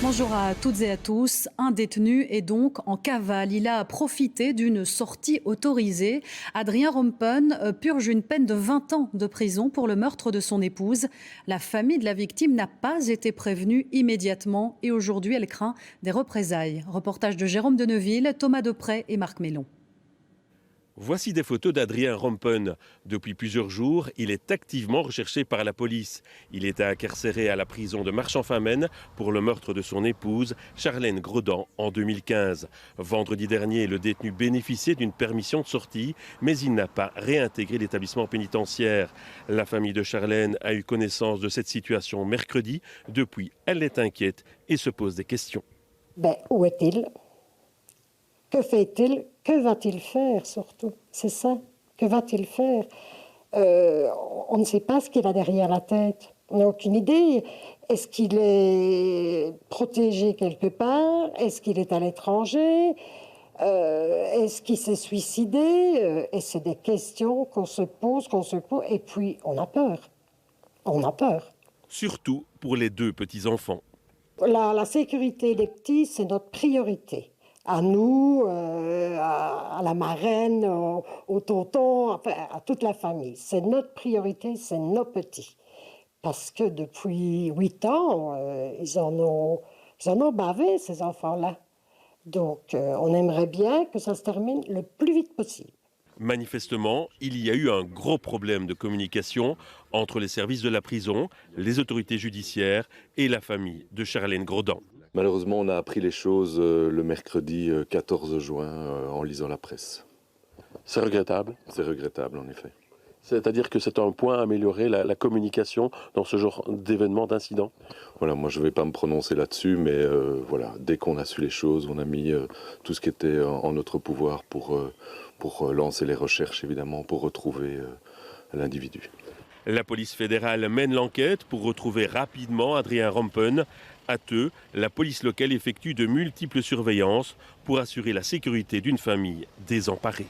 Bonjour à toutes et à tous. Un détenu est donc en cavale. Il a profité d'une sortie autorisée. Adrien Rompen purge une peine de 20 ans de prison pour le meurtre de son épouse. La famille de la victime n'a pas été prévenue immédiatement et aujourd'hui elle craint des représailles. Reportage de Jérôme Deneville, Thomas Deprez et Marc Mélon. Voici des photos d'Adrien Rompen. Depuis plusieurs jours, il est activement recherché par la police. Il était incarcéré à la prison de Marchand-Famenne pour le meurtre de son épouse, Charlène Grodan, en 2015. Vendredi dernier, le détenu bénéficiait d'une permission de sortie, mais il n'a pas réintégré l'établissement pénitentiaire. La famille de Charlène a eu connaissance de cette situation mercredi. Depuis, elle est inquiète et se pose des questions. Où est-il? Que fait-il? Que va-t-il faire surtout? C'est ça. Que va-t-il faire? On ne sait pas ce qu'il a derrière la tête. On n'a aucune idée. Est-ce qu'il est protégé quelque part? Est-ce qu'il est à l'étranger? Est-ce qu'il s'est suicidé? Et c'est des questions qu'on se pose. Et puis, on a peur. On a peur. Surtout pour les deux petits-enfants. La sécurité des petits, c'est notre priorité. À nous, à la marraine, au tonton, enfin, à toute la famille. C'est notre priorité, c'est nos petits. Parce que depuis 8 ans, ils en ont bavé, ces enfants-là. Donc, on aimerait bien que ça se termine le plus vite possible. Manifestement, il y a eu un gros problème de communication entre les services de la prison, les autorités judiciaires et la famille de Charlène Grodan. Malheureusement, on a appris les choses le mercredi 14 juin en lisant la presse. C'est regrettable. C'est regrettable, en effet. C'est-à-dire que c'est un point à améliorer la communication dans ce genre d'événements, d'incidents. Voilà, moi je ne vais pas me prononcer là-dessus, mais voilà, dès qu'on a su les choses, on a mis tout ce qui était en notre pouvoir pour lancer les recherches, évidemment, pour retrouver l'individu. La police fédérale mène l'enquête pour retrouver rapidement Adrien Rompen. À Theux, la police locale effectue de multiples surveillances pour assurer la sécurité d'une famille désemparée.